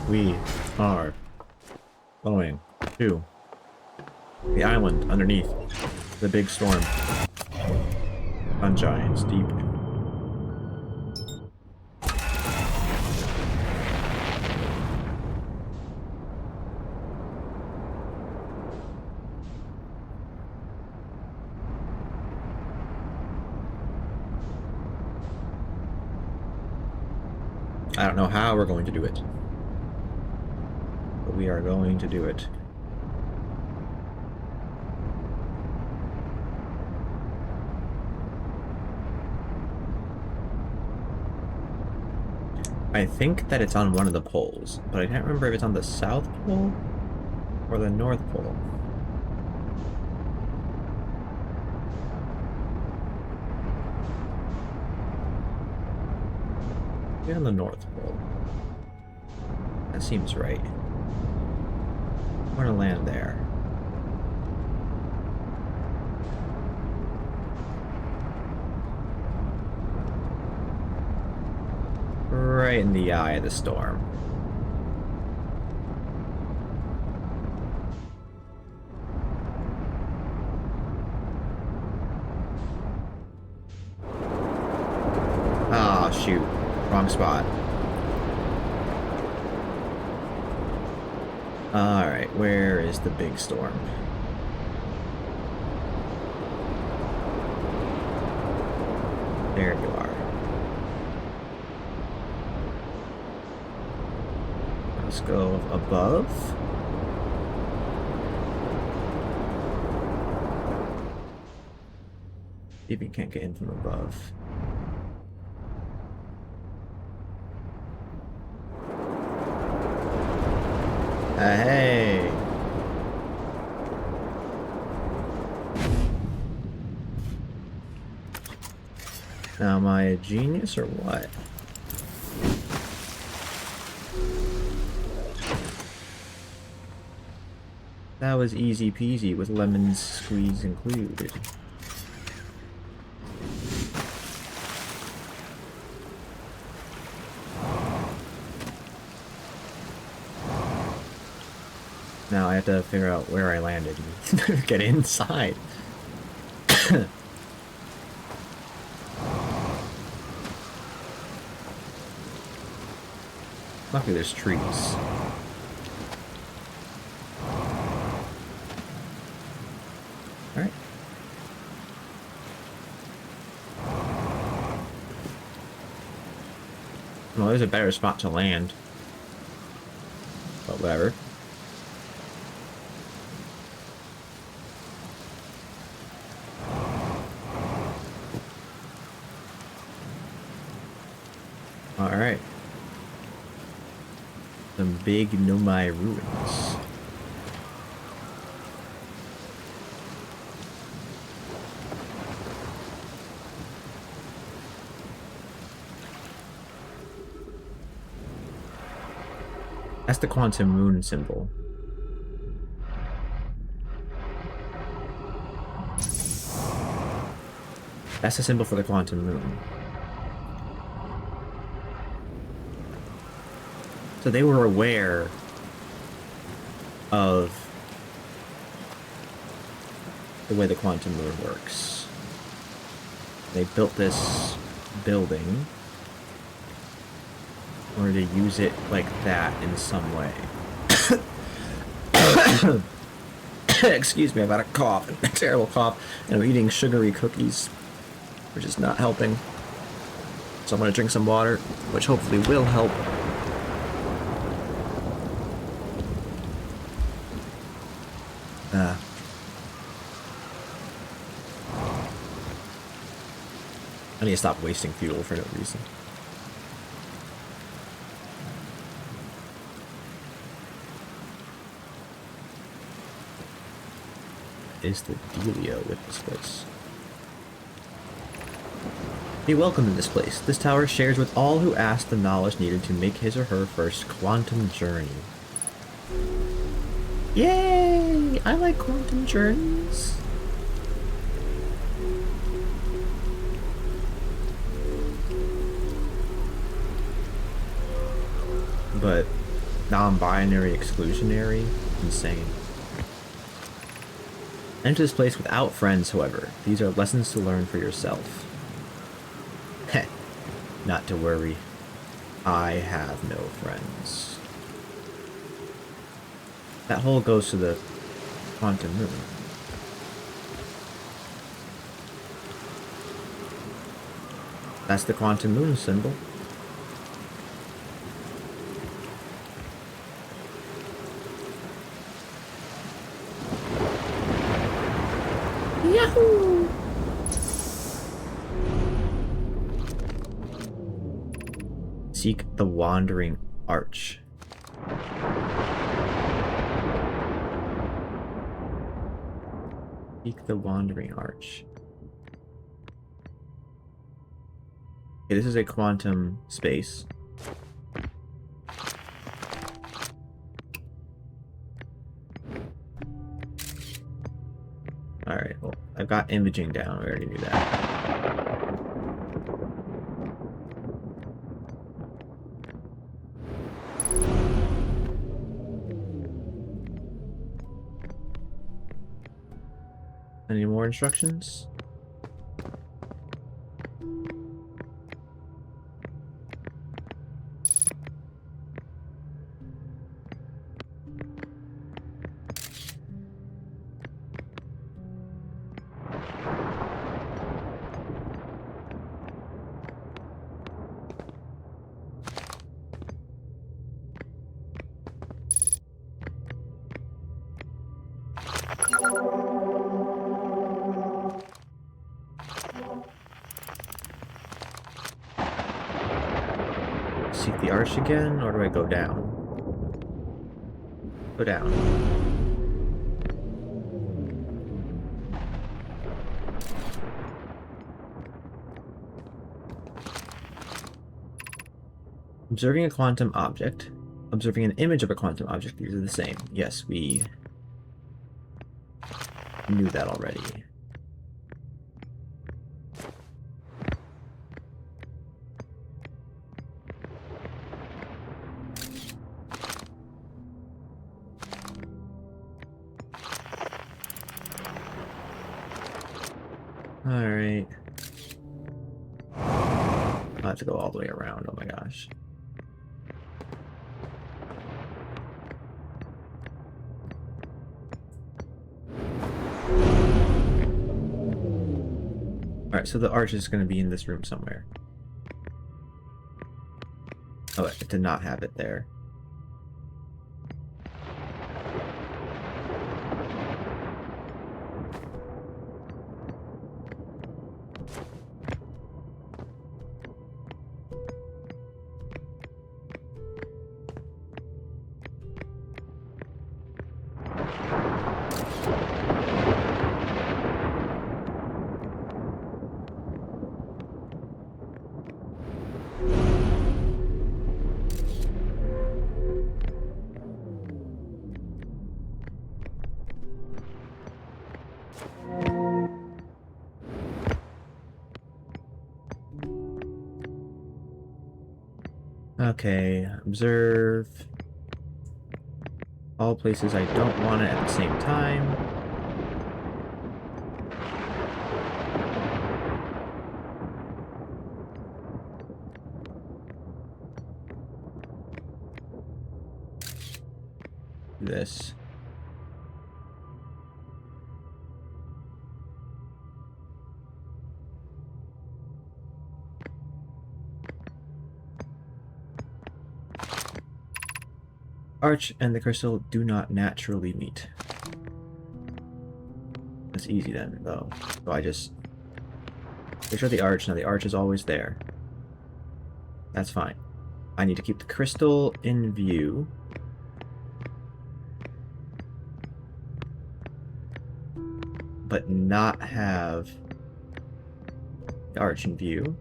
We are going to the island underneath the big storm. Sunshine's deep. I don't know how we're going to do it, but we are going to do it. I think that it's on one of the poles, but I can't remember if it's on the South Pole or the North Pole. Maybe on the North Pole. That seems right. We're gonna land there. Right in the eye of the storm. Ah, shoot. Wrong spot. Alright, where is the big storm? There you are. Let's go above. See if you can't get in from above. Hey! Now, am I a genius or what? That was easy peasy with lemon squeeze included. Now I have to figure out where I landed and get inside. Luckily there's trees. Alright. Well, there's a better spot to land. But whatever. Alright. Some big Nomai ruins. That's the quantum moon symbol. That's the symbol for the quantum moon. So they were aware of the way the quantum moon works. They built this building in order to use it like that in some way. Excuse me, I've got a cough, a terrible cough, and I'm eating sugary cookies, which is not helping. So I'm going to drink some water, which hopefully will help. I need to stop wasting fuel for no reason. Is the dealio with this place? Be welcome in this place. This tower shares with all who ask the knowledge needed to make his or her first quantum journey. Yay! I like quantum journeys. But Non-binary, exclusionary, insane. Enter this place without friends, however. These are lessons to learn for yourself. Heh. Not to worry. I have no friends. That hole goes to the quantum moon. That's the quantum moon symbol. Yahoo! Seek the Wandering Arch. Seek the Wandering Arch. Okay, this is a quantum space. Alright, well, I've got imaging down. We already knew that. Any more instructions? Seek the arch again, or do I go down? Go down. Observing a quantum object. Observing an image of a quantum object. These are the same. Yes, we knew that already. Alright. I'll have to go all the way around. Oh my gosh. Alright, so the arch is going to be in this room somewhere. Oh, it did not have it there. Okay, observe all places I don't want it at the same time. This. Arch and the crystal do not naturally meet. That's easy then, though. So I just picture the arch. Now the arch is always there. That's fine. I need to keep the crystal in view. But not have the arch in view.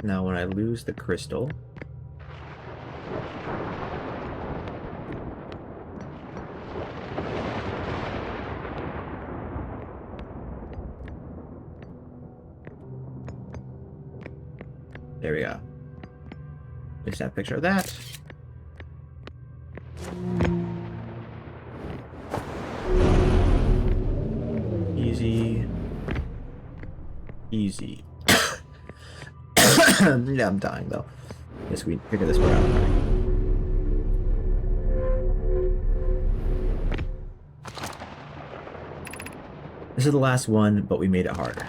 Now when I lose the crystal, there we go. Just have a picture of that. easy. Easy. Yeah, I'm dying though. Guess we figure this part out. This is the last one, but we made it harder.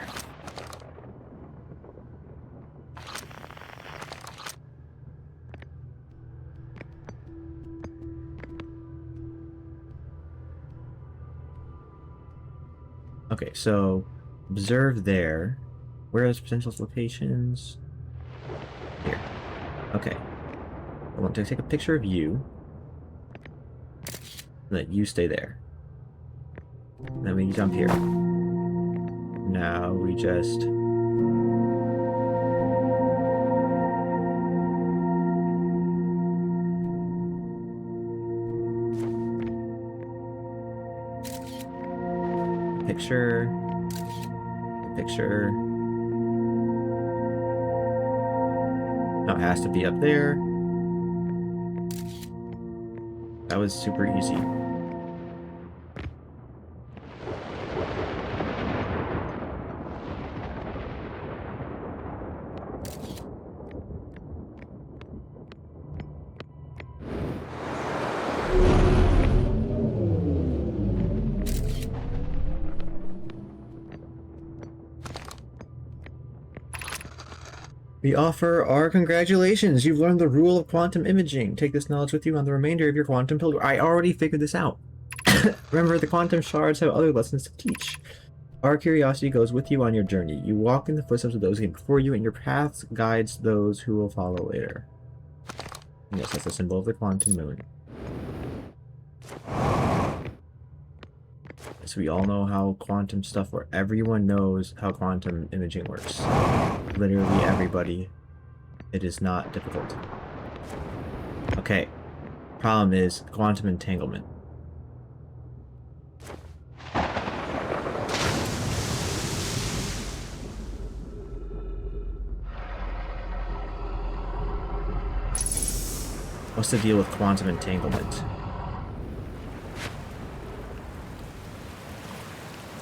Okay, so observe there. Where are those potential locations? Here. Okay. I want to take a picture of you. Let you stay there. Then we jump here. Now we just... Picture. Picture. Now it has to be up there. That was super easy. We offer our congratulations. You've learned the rule of quantum imaging. Take this knowledge with you on the remainder of your quantum pilgrim. I already figured this out. Remember, the quantum shards have other lessons to teach. Our curiosity goes with you on your journey. You walk in the footsteps of those who came before you, and your path guides those who will follow later. Yes, that's the symbol of the quantum moon. So we all know how quantum stuff works. Everyone knows how quantum imaging works. Literally everybody. It is not difficult. Okay. Problem is quantum entanglement. What's the deal with quantum entanglement?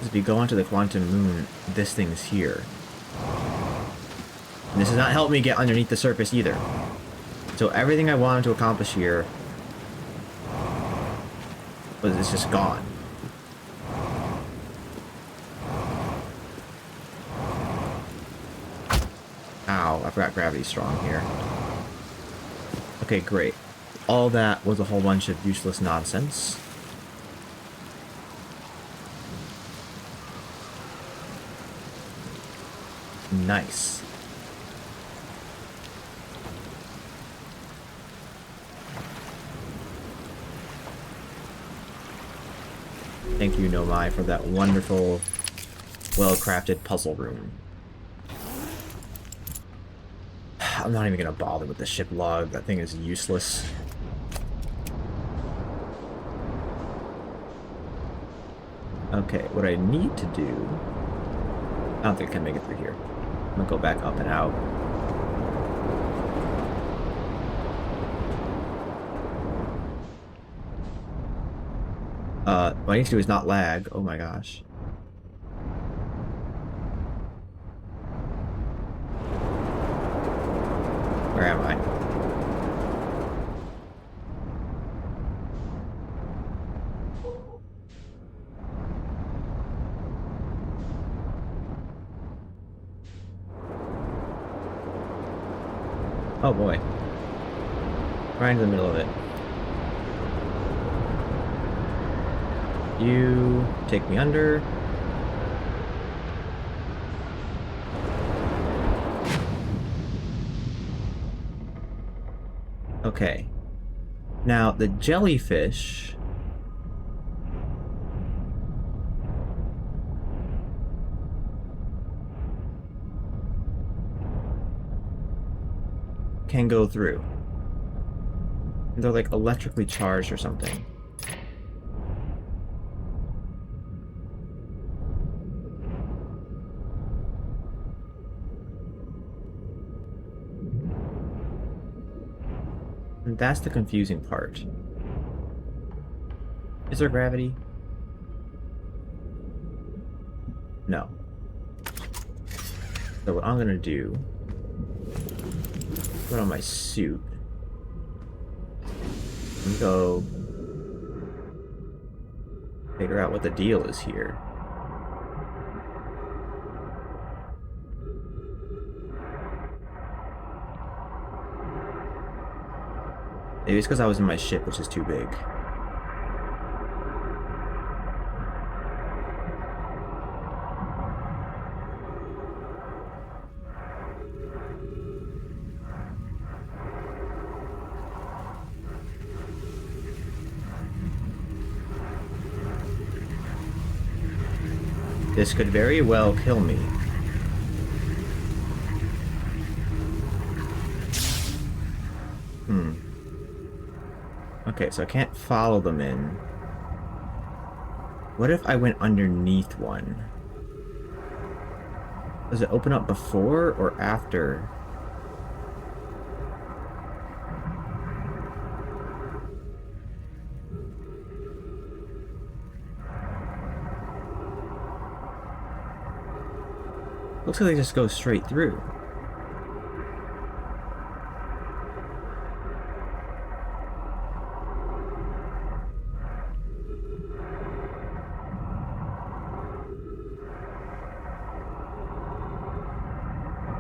If we go onto the quantum moon, this thing's here. And this does not help me get underneath the surface either. So everything I wanted to accomplish here was it's just gone. Ow, I forgot gravity's strong here. Okay, great. All that was a whole bunch of useless nonsense. Nice. Thank you, Nomai, for that wonderful, well-crafted puzzle room. I'm not even gonna bother with the ship log. That thing is useless. Okay, what I need to do... I don't think I can make it through here. I'm gonna go back up and out. What I need to do is not lag. Oh my gosh. Where am I? Oh boy. Right in the middle of it. You take me under. Okay. Now, the jellyfish... can go through. They're like electrically charged or something. And that's the confusing part. Is there gravity? No. So what I'm gonna do, put on my suit and go figure out what the deal is here. Maybe it's because I was in my ship, which is too big. This could very well kill me. Okay, so I can't follow them in. What if I went underneath one? Does it open up before or after? Looks like they just go straight through.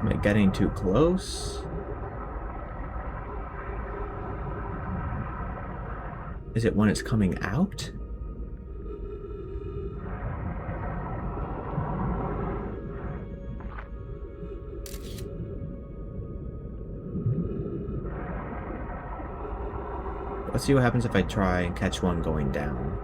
Am I getting too close? Is it when it's coming out? Let's see what happens if I try and catch one going down.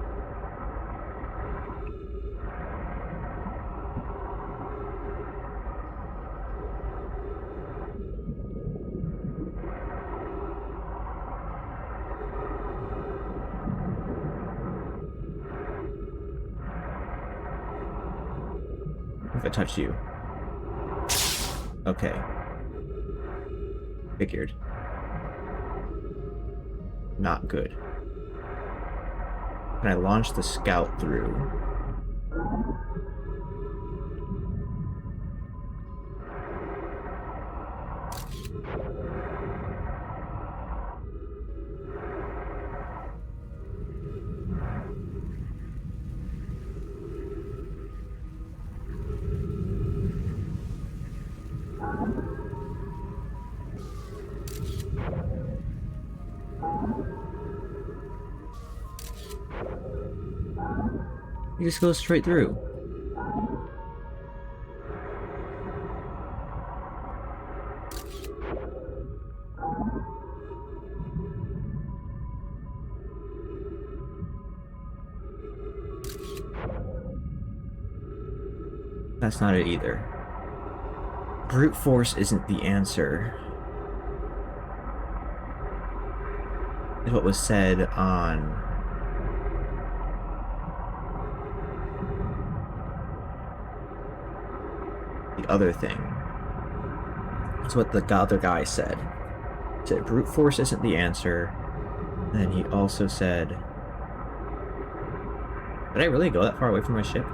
If I touch you. Okay. Figured. Not good. Can I launch the scout through? You just go straight through. That's not it either. Brute force isn't the answer, is what was said on the other thing. That's what the other guy said. He said brute force isn't the answer. And then he also said, did I really go that far away from my ship?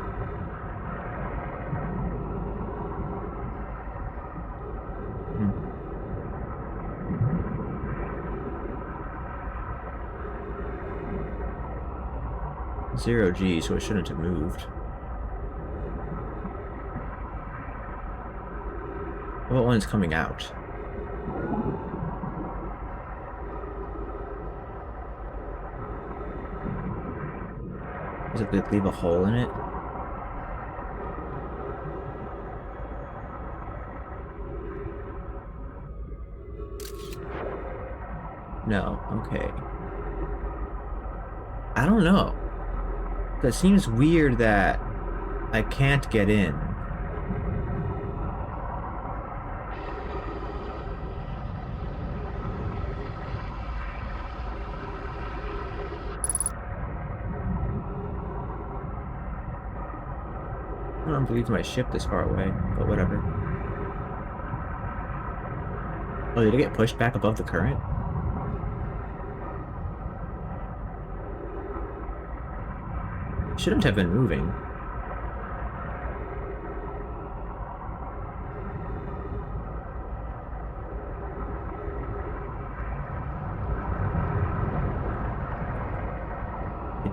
Zero G, so it shouldn't have moved. What one is coming out? Does it leave a hole in it? No, okay. I don't know. It seems weird that I can't get in. I don't believe my ship this far away, but whatever. Oh, did it get pushed back above the current? Shouldn't have been moving.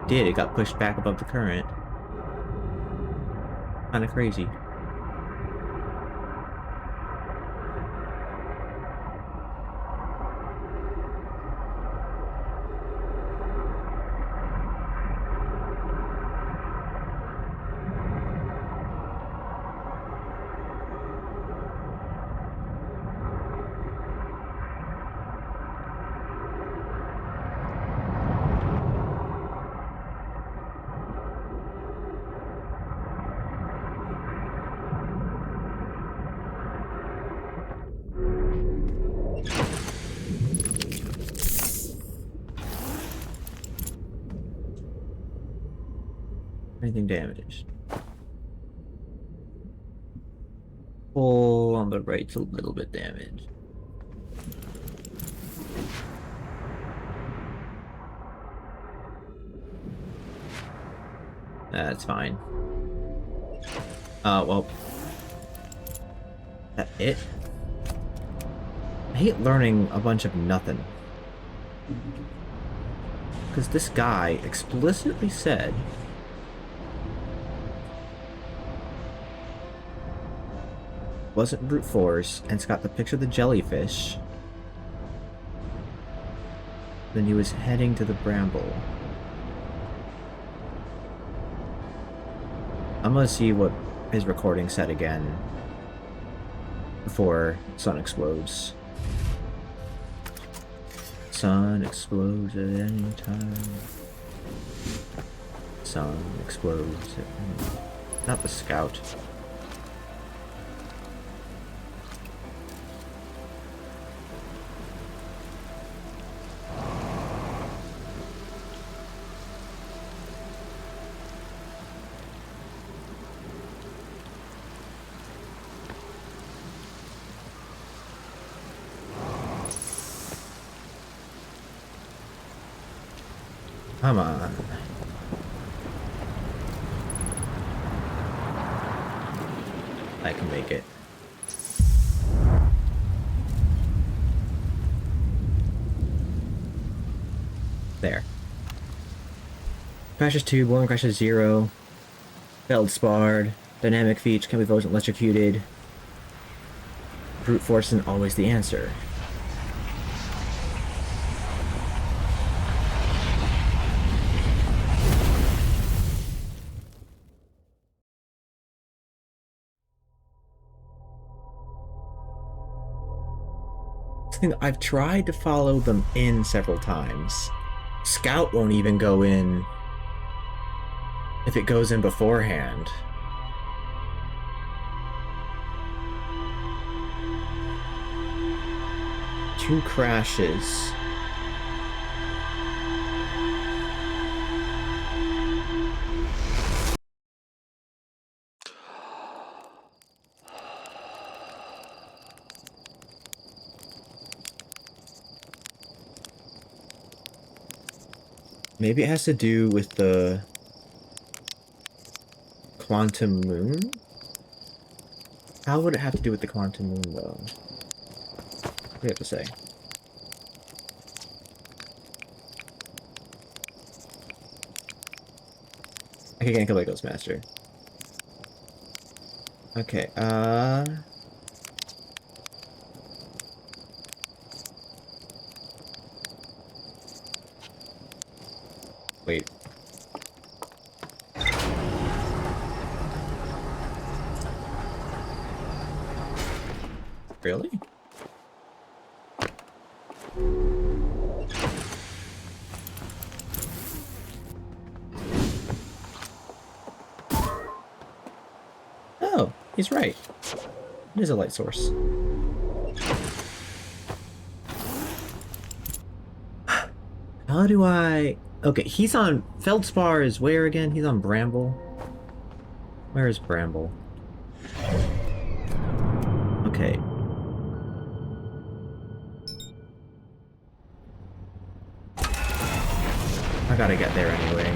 did. It got pushed back above the current. Kind of crazy. Anything damaged? Pull on the right's a little bit damaged. That's fine. Well. That it? I hate learning a bunch of nothing. Because this guy explicitly said wasn't brute force, and it's got the picture of the jellyfish. Then he was heading to the bramble. I'm gonna see what his recording said again before sun explodes. Sun explodes at any time. Sun explodes at any... Not the scout. Come on. I can make it. There. Crashes 2, Born Crashes 0. Feldsparred. Dynamic feats can be voted electrocuted. Brute force isn't always the answer. I've tried to follow them in several times. Scout won't even go in if it goes in beforehand. Two crashes. Maybe it has to do with the quantum moon? How would it have to do with the quantum moon, though? What do you have to say? I can't kill by Ghostmaster. Okay, wait. Really? Oh, he's right. It is a light source. How do I... Okay, he's on... Feldspar is where again? He's on Bramble. Where is Bramble? Okay. I gotta get there anyway.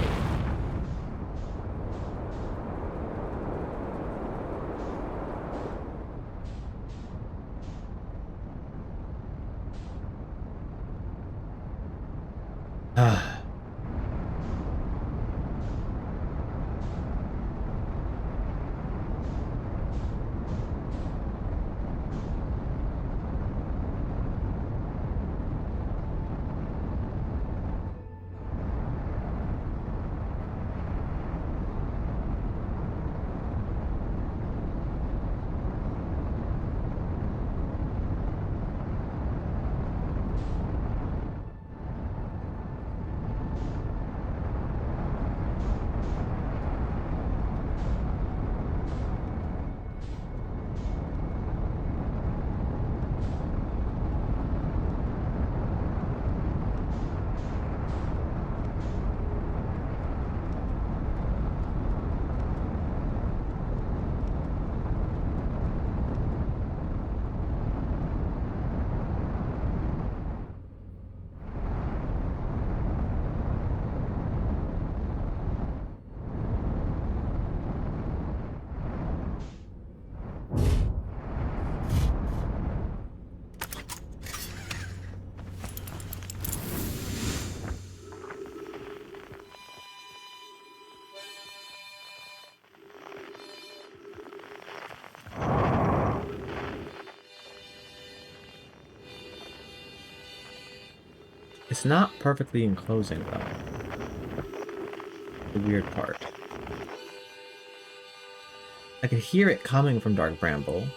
It's not perfectly enclosing, though. The weird part. I could hear it coming from Dark Bramble.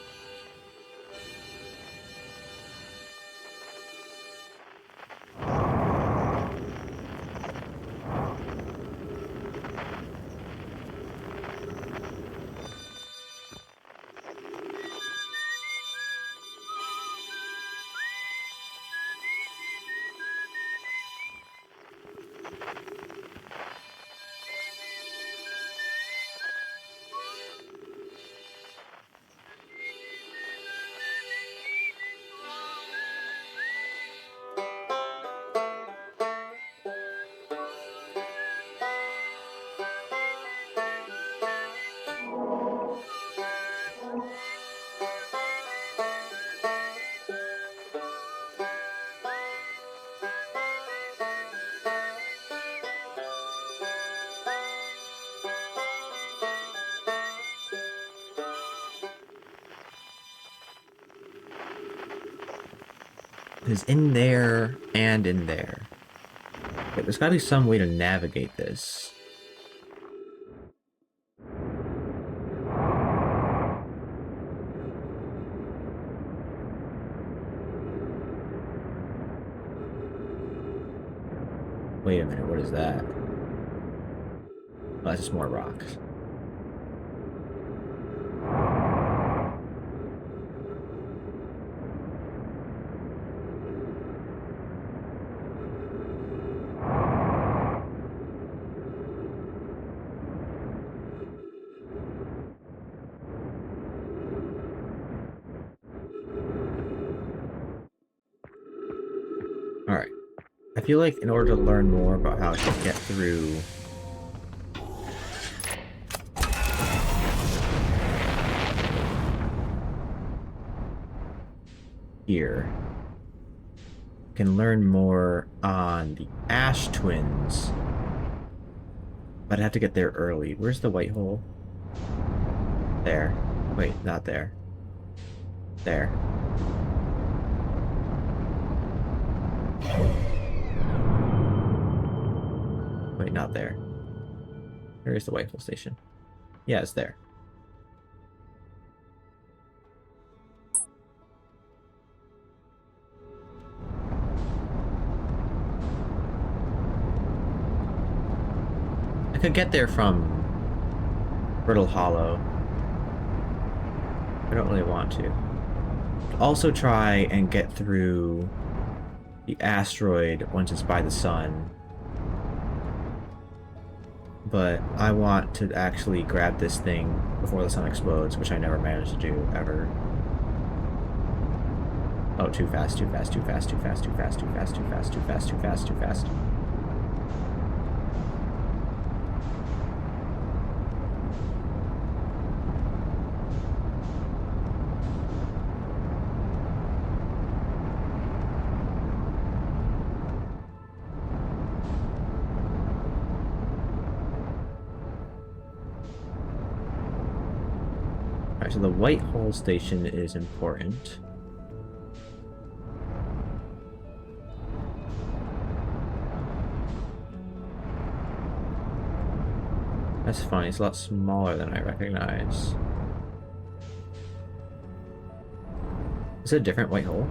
Is in there and in there. Okay, there's gotta be some way to navigate this. Wait a minute, what is that? Oh, that's just more rocks. Alright. I feel like in order to learn more about how to get through here, I can learn more on the Ash Twins. But I have to get there early. Where's the white hole? There. Wait, not there. There. Wait, not there. Where is the white hole station? Yeah, it's there. I could get there from Brittle Hollow. I don't really want to. Also try and get through the asteroid once it's by the sun. But I want to actually grab this thing before the sun explodes, which I never managed to do, ever. Oh, too fast, too fast, too fast, too fast, too fast, too fast, too fast, too fast, too fast, too fast. So the white hole station is important. That's funny, it's a lot smaller than I recognize. Is it a different white hole?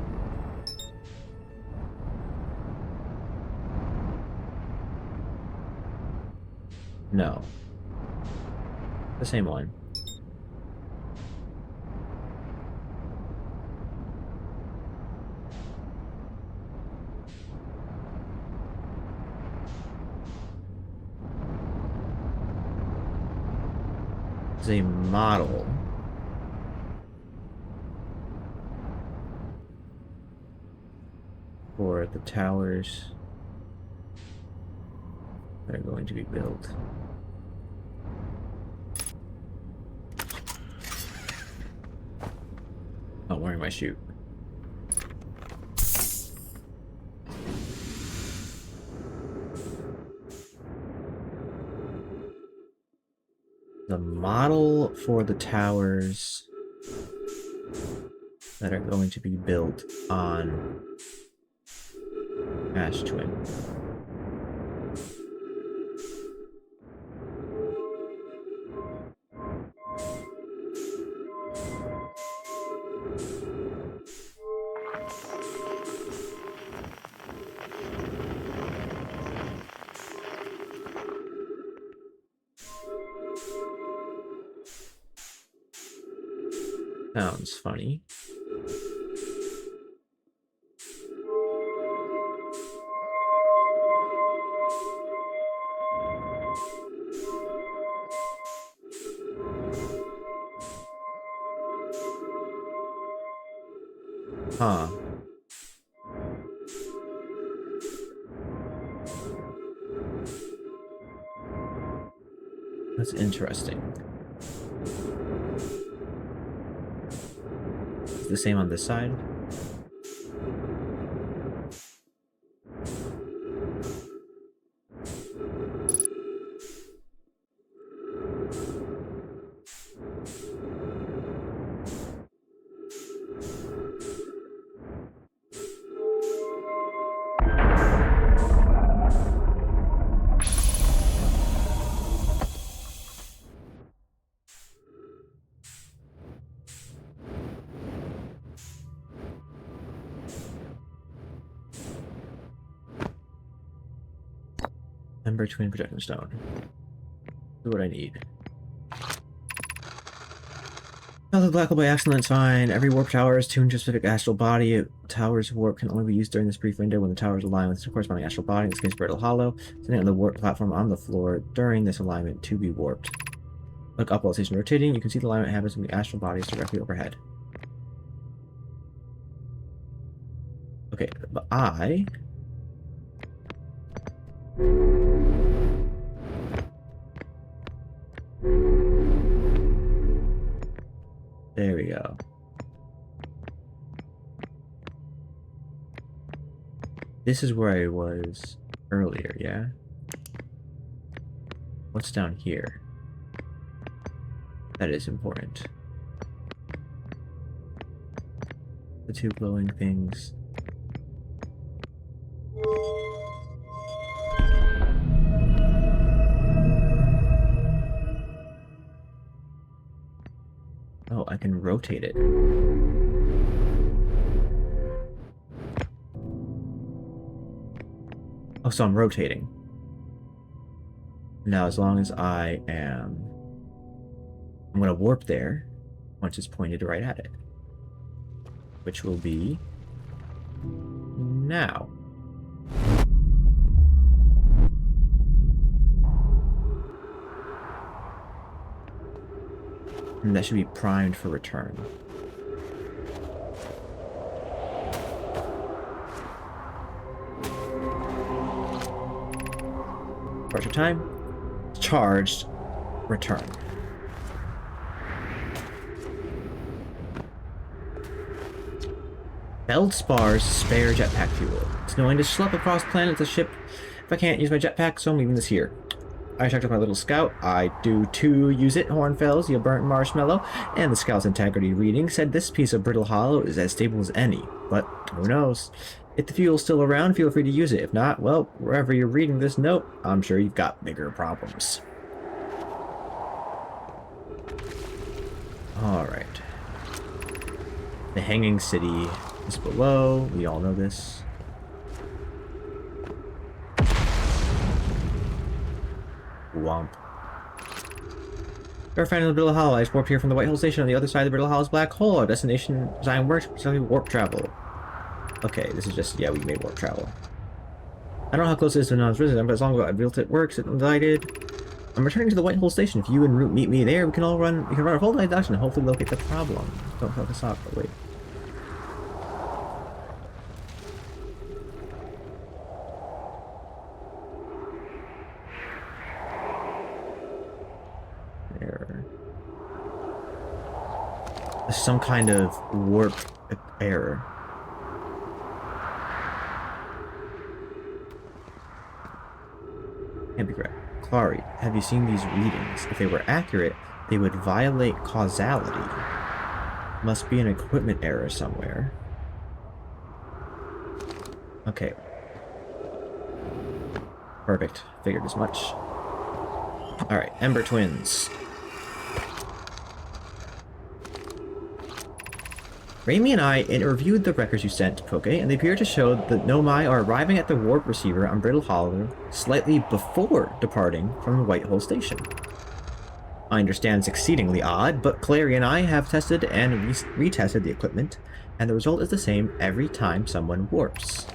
No. The same one. A model for the towers that are going to be built. Oh, I'm wearing my chute. The model for the towers that are going to be built on Ash Twin. Sounds funny. Huh. That's interesting. Is the same on this side? Ember Twin Projection Stone. That's what I need. Oh, the black hole by accident, fine. Every warp tower is tuned to a specific astral body. A tower's warp can only be used during this brief window when the towers align with the corresponding astral body, in this case, Brittle Hollow. Sitting on the warp platform on the floor during this alignment to be warped. Look up while the station rotating. You can see the alignment happens when the astral body is directly overhead. Okay, but there we go. This is where I was earlier, yeah? What's down here? That is important. The two glowing things. Oh, I can rotate it. Oh, so I'm rotating. Now, as long as I'm gonna warp there once it's pointed right at it. Which will be now. And that should be primed for return. Partial time. Charged. Return. Feldspars spare jetpack fuel. It's annoying to schlep across planets to ship if I can't use my jetpack, so I'm leaving this here. I checked with my little scout. I do too use it, Hornfells, you burnt marshmallow. And the scout's integrity reading said this piece of Brittle Hollow is as stable as any. But who knows? If the fuel's still around, feel free to use it. If not, well, wherever you're reading this note, I'm sure you've got bigger problems. Alright. The Hanging City is below. We all know this. Womp. You're a fan of the Brittle Hollow. I just warped here from the White Hole Station on the other side of the Brittle Hollow's black hole. Our destination design works, particularly warp travel. Okay, this is just, yeah, we made warp travel. I don't know how close it is to non-resident, but as long as I built it works, it's delighted. I'm returning to the White Hole Station. If you and Root meet me there, we can run a whole night action and hopefully locate the problem. Don't focus off, but wait. There. There's some kind of warp error. Can't be correct. Clary, have you seen these readings? If they were accurate, they would violate causality. Must be an equipment error somewhere. Okay. Perfect. Figured as much. Alright, Ember Twins. Raimi and I reviewed the records you sent to Poke, and they appear to show that Nomai are arriving at the warp receiver on Brittle Hollow slightly before departing from the Whitehole Station. I understand it's exceedingly odd, but Clary and I have tested and retested the equipment, and the result is the same every time someone warps.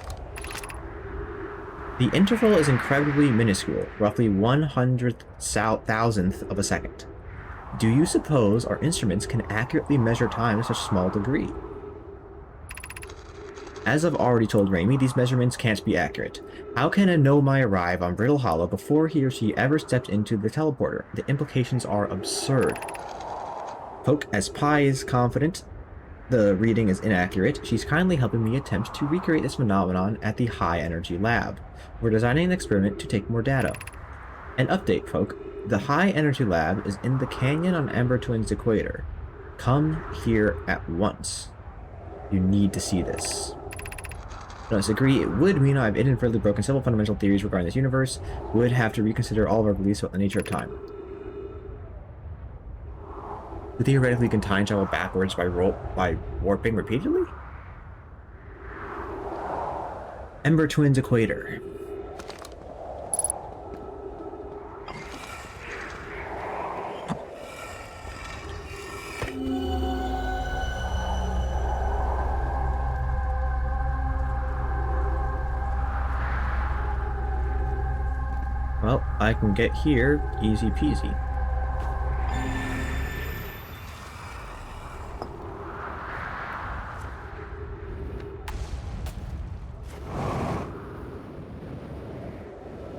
The interval is incredibly minuscule, roughly 100,000th of a second. Do you suppose our instruments can accurately measure time to such a small degree? As I've already told Raimi, these measurements can't be accurate. How can a Nomai arrive on Brittle Hollow before he or she ever stepped into the teleporter? The implications are absurd. Poke, as Pi is confident the reading is inaccurate, she's kindly helping me attempt to recreate this phenomenon at the High Energy Lab. We're designing an experiment to take more data. An update, Poke. The High Energy Lab is in the canyon on Ember Twins equator. Come here at once. You need to see this. I disagree. It would mean I've inadvertently broken several fundamental theories regarding this universe. Would have to reconsider all of our beliefs about the nature of time. You theoretically can time travel backwards by warping repeatedly? Ember Twins equator. Well, I can get here easy peasy.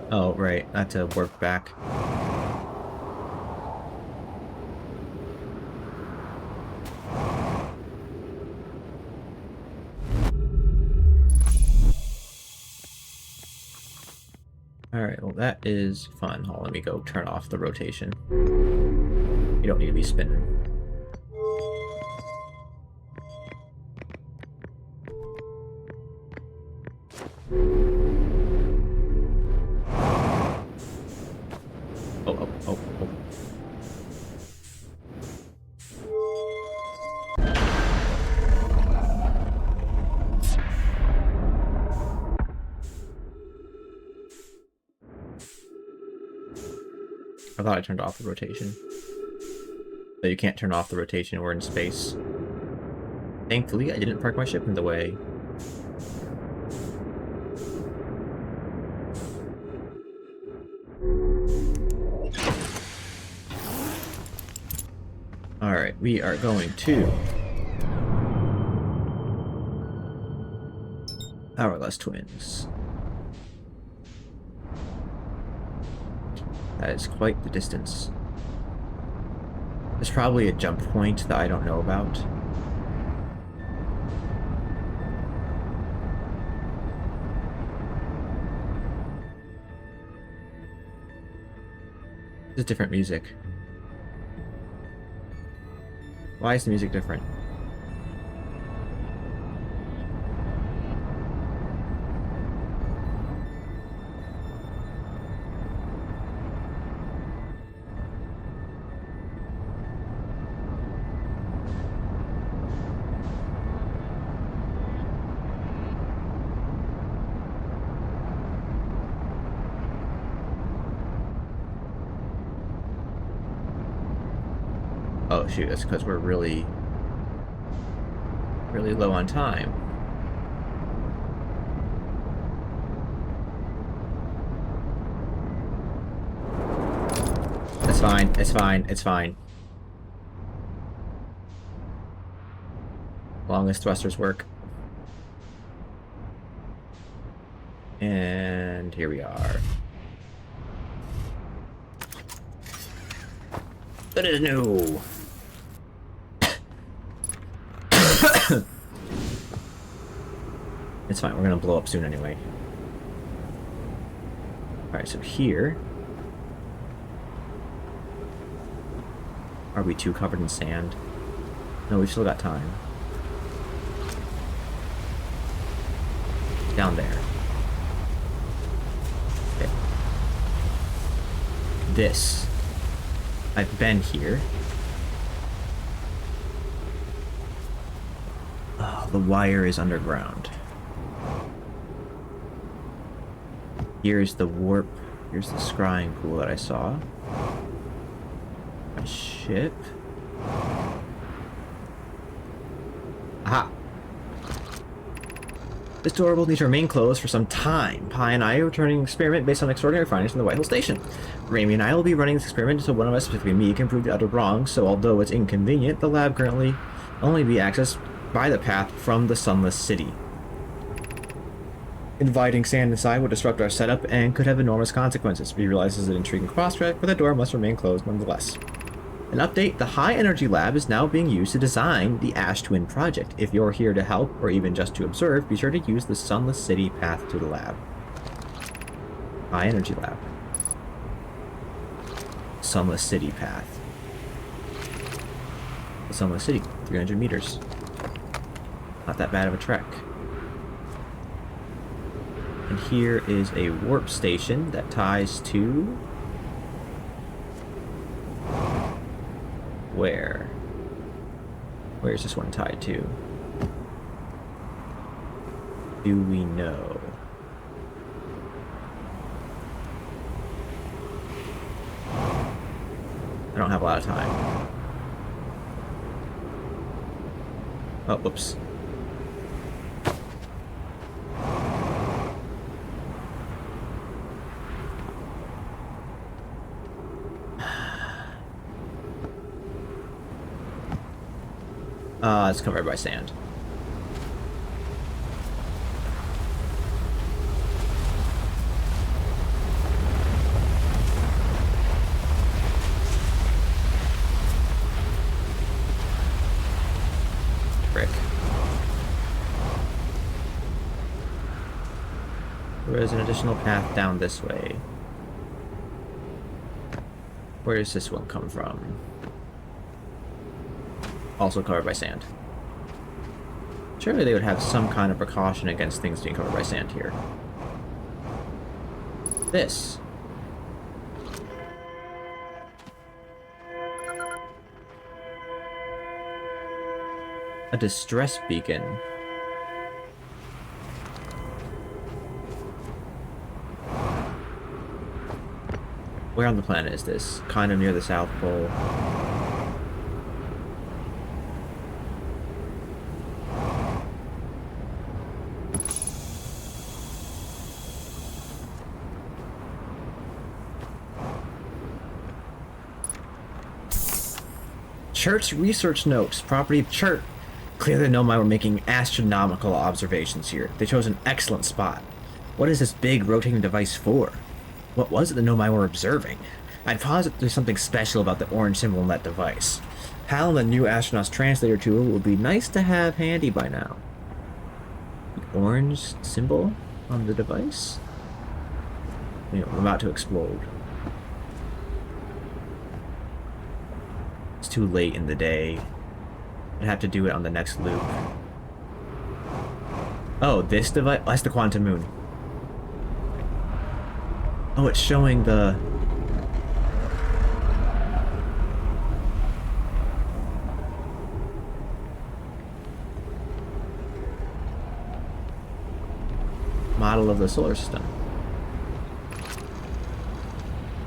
Oh, right. I have to work back. Alright, well that is fun. Hold on, let me go turn off the rotation. You don't need to be spinning. Oh. I thought I turned off the rotation. But you can't turn off the rotation, we're in space. Thankfully, I didn't park my ship in the way. Alright, we are going to Hourglass Twins. That is quite the distance. There's probably a jump point that I don't know about. This is different music. Why is the music different? Oh shoot, that's because we're really low on time. It's fine, it's fine, it's fine. Long as thrusters work. And here we are. Good as new. It's fine, we're gonna blow up soon anyway. Alright, so here... Are we too covered in sand? No, we've still got time. Down there. Okay. this. I've been here. Oh, the wire is underground. Here's the warp. Here's the scrying pool that I saw. My ship. Aha! This door will need to remain closed for some time. Pi and I are returning an experiment based on extraordinary findings from the Whitehall Station. Rami and I will be running this experiment until one of us, specifically me, can prove the other wrong, so although it's inconvenient, the lab currently only be accessed by the path from the Sunless City. Inviting sand inside would disrupt our setup and could have enormous consequences. We realize this is an intriguing prospect, but the door must remain closed nonetheless. An update, the High Energy Lab is now being used to design the Ash Twin project. If you're here to help, or even just to observe, be sure to use the Sunless City path to the lab. High Energy Lab. Sunless City path. The Sunless City, 300 meters. Not that bad of a trek. And here is a warp station that ties to... Where? Where's this one tied to? Do we know? I don't have a lot of time. Oh, whoops. It's covered by sand. Frick. There is an additional path down this way. Where does this one come from? Also covered by sand. Surely they would have some kind of precaution against things being covered by sand here. This. A distress beacon. Where on the planet is this? Kind of near the South Pole. Churt's research notes. Property of Churt. Clearly the Nomai were making astronomical observations here. They chose an excellent spot. What is this big rotating device for? What was it the Nomai were observing? I'd posit there's something special about the orange symbol in that device. HAL and the new astronaut's translator tool would be nice to have handy by now. The orange symbol on the device? You know, I'm about to explode. It's too late in the day. I'd have to do it on the next loop. Oh, this device? Oh, that's the quantum moon. Oh, it's showing the... model of the solar system.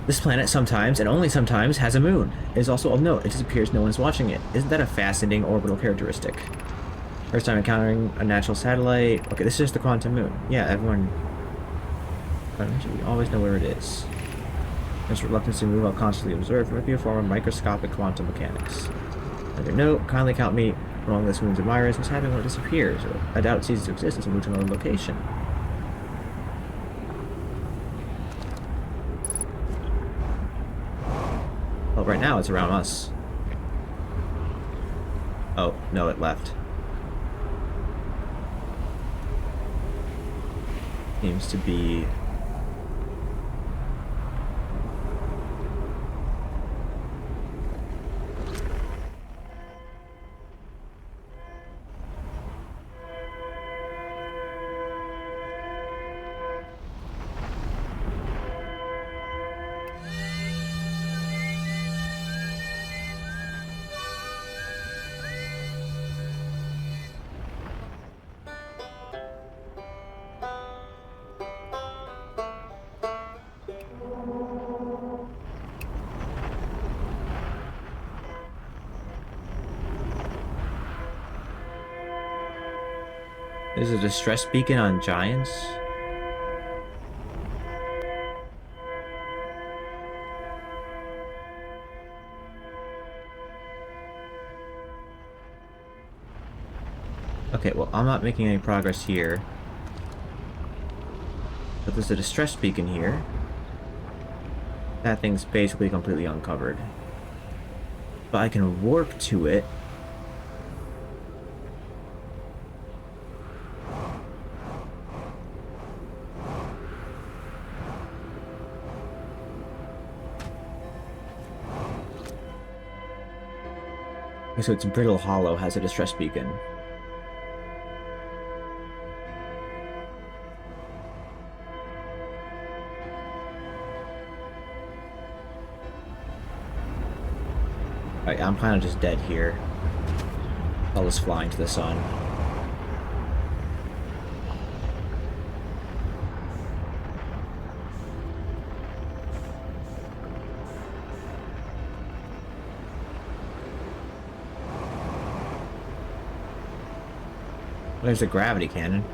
This planet sometimes, and only sometimes, has a moon. It is also of note, it just appears no one is watching it. Isn't that a fascinating orbital characteristic? First time encountering a natural satellite. Okay, this is just the quantum moon. Yeah, everyone... we always know where it is. This reluctance to move while constantly observed might be a form of microscopic quantum mechanics. Under note, kindly count me among this moon's admirers. What's happening when it disappears? I doubt it ceases to exist as it moves to another location. Well, right now it's around us. Oh, no, it left. Seems to be... There's a distress beacon on Giants. Okay, well, I'm not making any progress here. But there's a distress beacon here. That thing's basically completely uncovered. But I can warp to it. Okay, so it's Brittle Hollow has a distress beacon. Alright, I'm kind of just dead here. I'll just fly into the sun. There's a gravity cannon.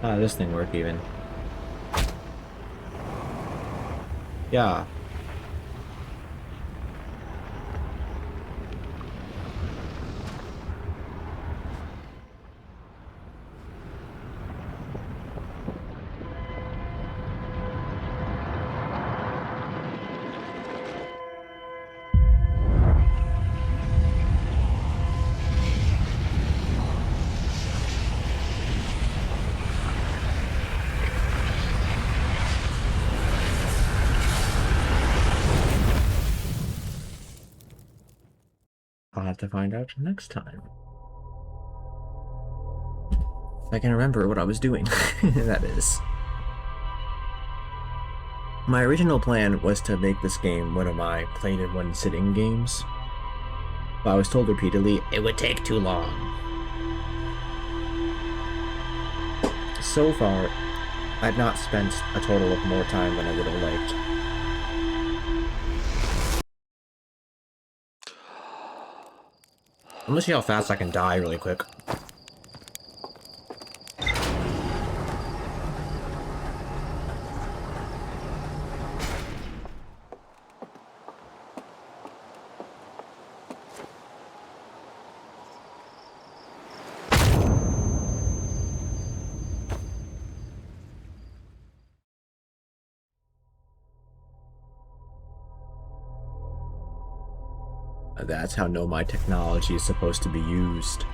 Ah, this thing worked even. Yeah. I'll have to find out next time. If I can remember what I was doing, that is. My original plan was to make this game one of my played in one sitting games, but I was told repeatedly it would take too long. So far, I've not spent a total of more time than I would have liked. I'm gonna see how fast I can die really quick. That's how Nomai technology is supposed to be used.